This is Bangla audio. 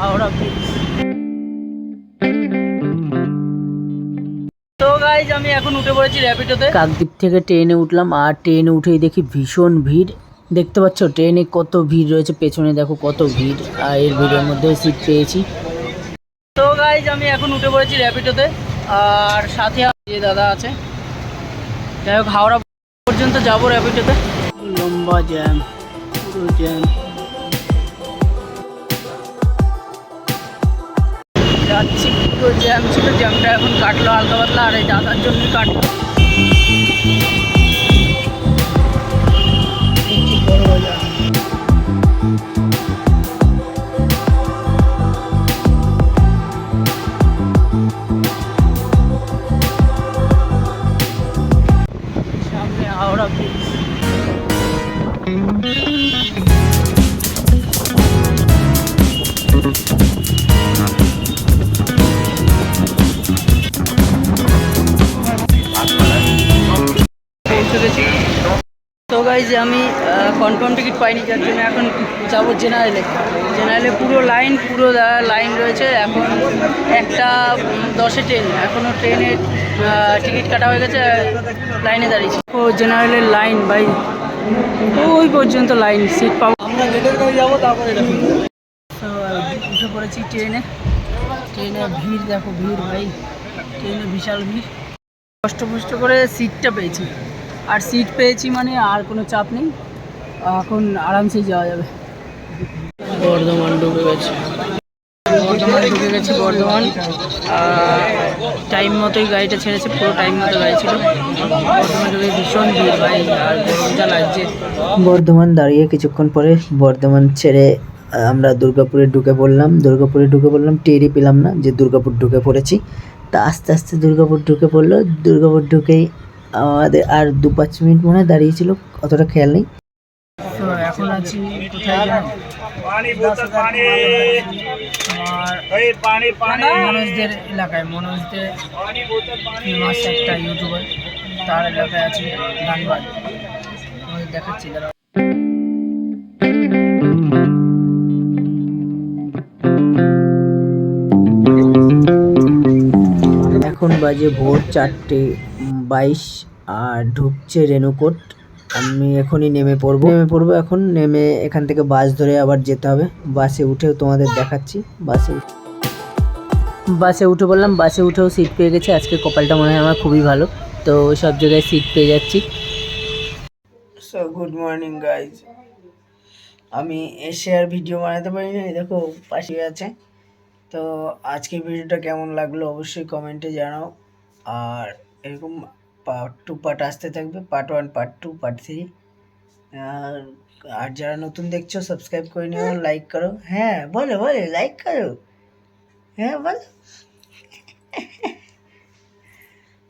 হাওড়া ব্রিজ। তো গাইজ আমি এখন উঠে পড়েছি র্যাপিডোতে। কাকদ্বীপ থেকে ট্রেনে উঠলাম, আর ট্রেনে উঠেই দেখি ভীষণ ভিড়। দেখতে পাচ্ছ ট্রেনে কত ভিড় রয়েছে, পেছনে দেখো কত ভিড়, আর এর ভিড়ের মধ্যেও সিট পেয়েছি। তো গাইজ আমি এখন উঠে পড়েছি র্যাপিডোতে, আর সাথে যে দাদা আছে। যাই হোক হাওড়া পর্যন্ত যাবো র্যাপিডোতে। লম্বা জ্যাম, পুরো জ্যাম। যাচ্ছি, পুরো জ্যাম ছিল, জ্যামটা এখন কাটলো হালকা পাতলা, আর এই দাদার জন্যই কাটলো। বড় বাজার। সামনে হাওড়া ব্রিজ। তো গাইজ আমি কনফার্ম টিকিট পাইনি, যার জন্য এখন যাবো জেনারেলে। জেনারেলে পুরো লাইন রয়েছে। এখন 1:10 ট্রেন, এখনও ট্রেনের টিকিট কাটা হয়ে গেছে, লাইনে দাঁড়িয়েছি। ও জেনারেলের লাইন ভাই, ওই পর্যন্ত লাইন, সিট পাবো। আমরা গেটের কাছে যাবো, তারপরে উঠে পড়েছি ট্রেনে। ভিড় দেখো, ভিড় ভাই, ট্রেনে বিশাল ভিড়। কষ্ট করে সিটটা পেয়েছি, আর সিট পেয়েছি মানে আর কোনো চাপ নেই, এখন আরামসেই যাওয়া যাবে। বর্ধমান ঢুকে গেছি, বর্ধমান। টাইম মতোই গাড়িটা ছেড়েছে, পুরো টাইম মতো গাড়ি ছিল। বর্ধমান ঢুকে ভীষণ ভিড় ভাই, আর গরমটা লাগছে। বর্ধমান দাঁড়িয়ে কিছুক্ষণ পরে বর্ধমান ছেড়ে আমরা দুর্গাপুরে ঢুকে পড়লাম। টেরই পেলাম না যে দুর্গাপুর ঢুকে পড়েছি। তা আস্তে আস্তে দুর্গাপুর ঢুকে পড়লো। দুর্গাপুর ঢুকেই আমাদের আর 2-5 মিনিট মনে হয় দাঁড়িয়েছিল, অতটা খেয়াল নেই। তো এখন আছি কোথায় জানো? মনোজদের এলাকায়, মনোজদের ফেমাস একটা ইউটিউবার, তার এলাকায় আছি, ধানবাদ। দেখাচ্ছি দাঁড়া। এখন বাজে ভোর 4:22, আর ঢুকছে রেনুকোট। আমি এখনই নেমে পড়বো। এখন নেমে এখান থেকে বাস ধরে আবার যেতে হবে। বাসে উঠেও তোমাদের দেখাচ্ছি। বাসে উঠে বললাম, বাসে উঠেও সিট পেয়ে গেছে। আজকে কপালটা মনে হয় আমার খুবই ভালো, তো সব জায়গায় সিট পেয়ে যাচ্ছি। So good morning guys. আমি এসে আর ভিডিও বানাতে পারিনি, দেখো পাশে আছে। তো আজকের ভিডিওটা কেমন লাগলো অবশ্যই কমেন্টে জানাও। আর এরকম পার্ট 2 পার্ট আসতে থাকবে, পার্ট 1, পার্ট 2, পার্ট 3। আর যারা নতুন দেখছো সাবস্ক্রাইব করে নিও, লাইক করো। হ্যাঁ বলো লাইক করো, হ্যাঁ বলো।